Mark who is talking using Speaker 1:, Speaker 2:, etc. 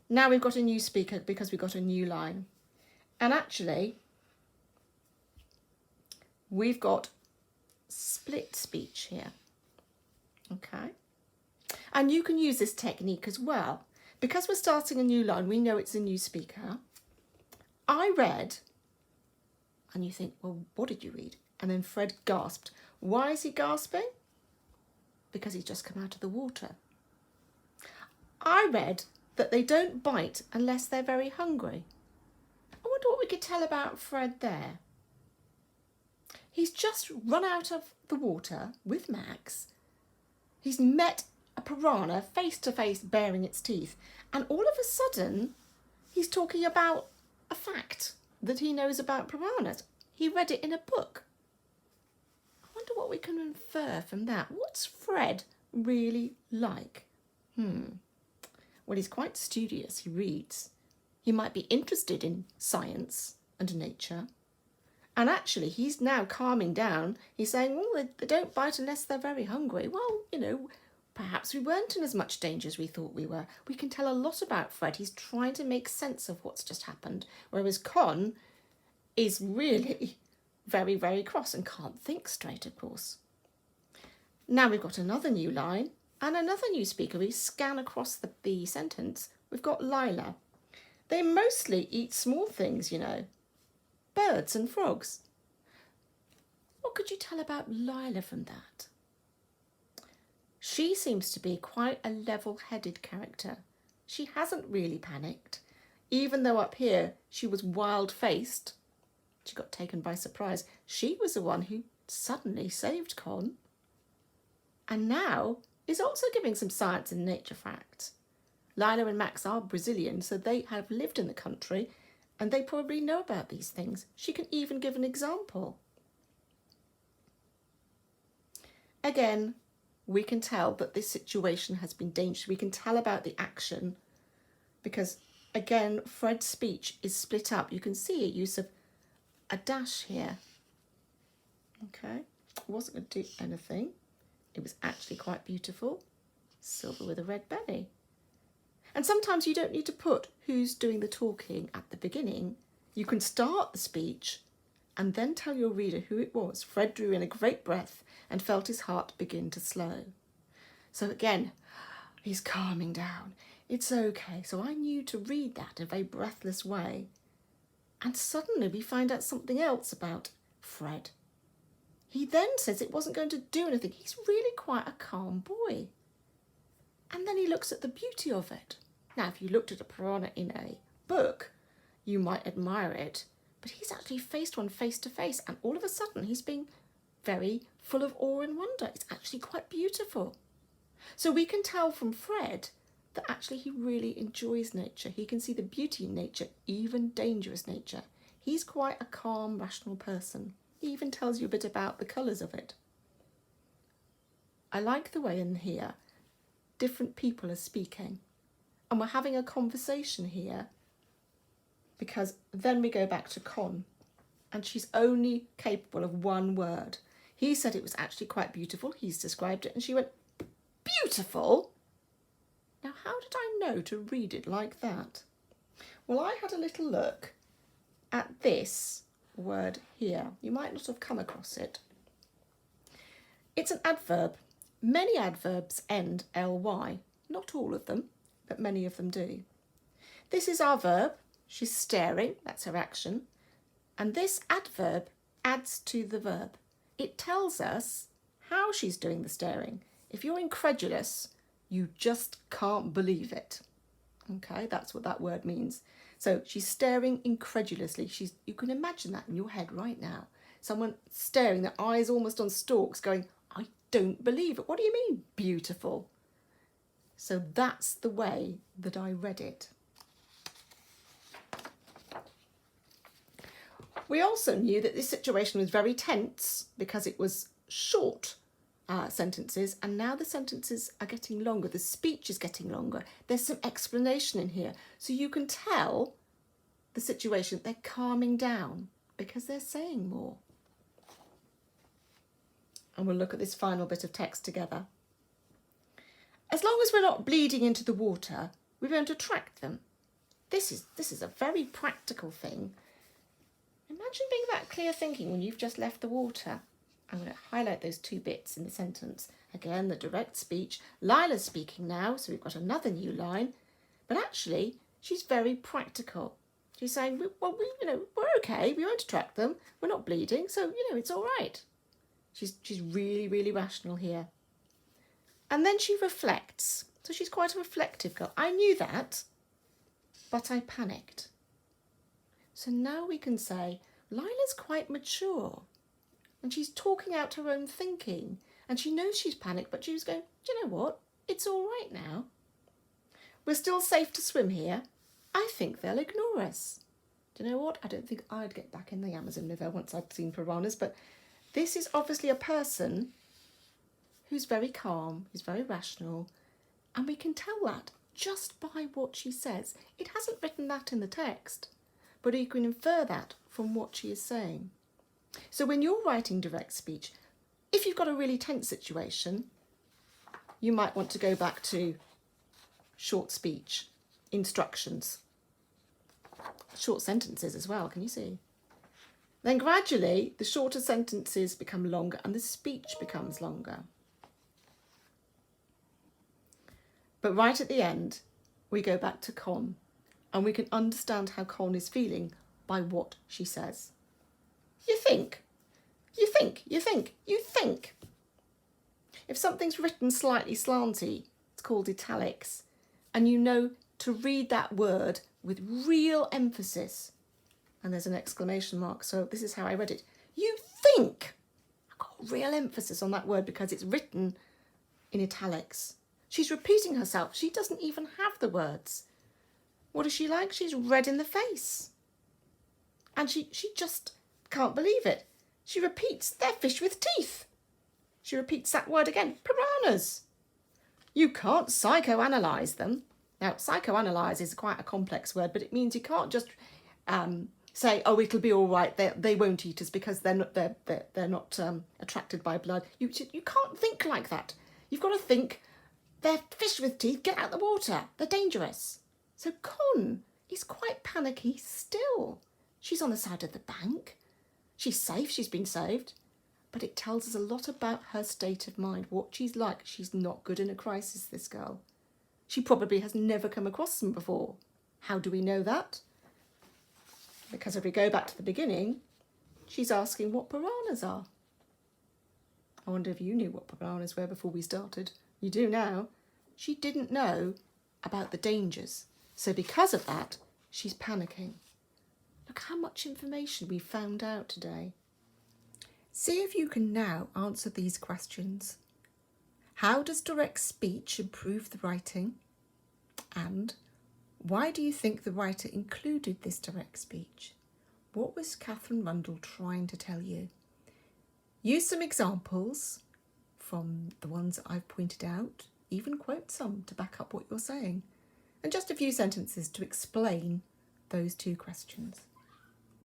Speaker 1: Now we've got a new speaker because we've got a new line. And actually, we've got split speech here. Okay. And you can use this technique as well. Because we're starting a new line, we know it's a new speaker. I read, and you think, well, what did you read? And then Fred gasped. Why is he gasping? Because he's just come out of the water. I read that they don't bite unless they're very hungry. I wonder what we could tell about Fred there. He's just run out of the water with Max. He's met a piranha face to face baring its teeth. And all of a sudden, he's talking about a fact that he knows about piranhas. He read it in a book. I wonder what we can infer from that. What's Fred really like? Well, he's quite studious. He reads. He might be interested in science and nature. And actually, he's now calming down. He's saying, well, they don't bite unless they're very hungry. Well, you know, perhaps we weren't in as much danger as we thought we were. We can tell a lot about Fred. He's trying to make sense of what's just happened. Whereas Con is really very, very cross and can't think straight, of course. Now we've got another new line and another new speaker. We scan across the sentence. We've got Lila. They mostly eat small things, you know. Birds and frogs. What could you tell about Lila from that? She seems to be quite a level-headed character. She hasn't really panicked, even though up here she was wild-faced. She got taken by surprise. She was the one who suddenly saved Con, and now is also giving some science and nature facts. Lila and Max are Brazilian, so they have lived in the country and they probably know about these things. She can even give an example. Again, we can tell that this situation has been dangerous. We can tell about the action because, again, Fred's speech is split up. You can see a use of a dash here. Okay, it wasn't going to do anything. It was actually quite beautiful. Silver with a red belly. And sometimes you don't need to put who's doing the talking at the beginning. You can start the speech and then tell your reader who it was. Fred drew in a great breath and felt his heart begin to slow. So again, he's calming down. It's okay. So I knew to read that in a very breathless way. And suddenly we find out something else about Fred. He then says it wasn't going to do anything. He's really quite a calm boy. And then he looks at the beauty of it. Now, if you looked at a piranha in a book, you might admire it, but he's actually faced one face to face, and all of a sudden he's being very full of awe and wonder. It's actually quite beautiful. So we can tell from Fred that actually he really enjoys nature. He can see the beauty in nature, even dangerous nature. He's quite a calm, rational person. He even tells you a bit about the colours of it. I like the way in here different people are speaking. And we're having a conversation here because then we go back to Con and she's only capable of one word. He said it was actually quite beautiful. He's described it and she went, beautiful? Now, how did I know to read it like that? Well, I had a little look at this word here. You might not have come across it. It's an adverb. Many adverbs end ly. Not all of them, but many of them do. This is our verb. She's staring. That's her action. And this adverb adds to the verb. It tells us how she's doing the staring. If you're incredulous, you just can't believe it. Okay, that's what that word means. So she's staring incredulously. You can imagine that in your head right now. Someone staring, their eyes almost on stalks, going, I don't believe it. What do you mean, beautiful? So that's the way that I read it. We also knew that this situation was very tense because it was short sentences, and now the sentences are getting longer. The speech is getting longer. There's some explanation in here. So you can tell the situation, they're calming down because they're saying more. And we'll look at this final bit of text together. As long as we're not bleeding into the water, we won't attract them. this is a very practical thing. Imagine being that clear thinking when you've just left the water. I'm going to highlight those two bits in the sentence. Again, the direct speech. Lila's speaking now, so we've got another new line. But actually, she's very practical. She's saying, well, we're okay. We won't attract them. We're not bleeding, so, it's all right. She's really, really rational here. And then she reflects. So she's quite a reflective girl. I knew that, but I panicked. So now we can say, Lila's quite mature. And she's talking out her own thinking. And she knows she's panicked, but she was going, do you know what? It's all right now. We're still safe to swim here. I think they'll ignore us. Do you know what? I don't think I'd get back in the Amazon River once I'd seen piranhas, but this is obviously a person who's very calm, who's very rational, and we can tell that just by what she says. It hasn't written that in the text, but you can infer that from what she is saying. So when you're writing direct speech, if you've got a really tense situation, you might want to go back to short speech, instructions, short sentences as well, can you see? Then gradually the shorter sentences become longer and the speech becomes longer. But right at the end, we go back to Con, and we can understand how Con is feeling by what she says. You think. If something's written slightly slanty, it's called italics, and you know to read that word with real emphasis, and there's an exclamation mark, so this is how I read it. You think. I've got real emphasis on that word because it's written in italics. She's repeating herself. She doesn't even have the words. What is she like? She's red in the face. And she just can't believe it. She repeats, they're fish with teeth. She repeats that word again, piranhas. You can't psychoanalyze them. Now, psychoanalyze is quite a complex word, but it means you can't just say, oh, it'll be all right. They won't eat us because they're not attracted by blood. You can't think like that. You've got to think, they're fish with teeth, get out the water. They're dangerous. So Con is quite panicky still. She's on the side of the bank. She's safe, she's been saved. But it tells us a lot about her state of mind, what she's like. She's not good in a crisis, this girl. She probably has never come across them before. How do we know that? Because if we go back to the beginning, she's asking what piranhas are. I wonder if you knew what piranhas were before we started. You do now. She didn't know about the dangers. So because of that, she's panicking. Look how much information we found out today. See if you can now answer these questions. How does direct speech improve the writing? And why do you think the writer included this direct speech? What was Catherine Rundell trying to tell you? Use some examples from the ones that I've pointed out, even quote some to back up what you're saying, and just a few sentences to explain those two questions.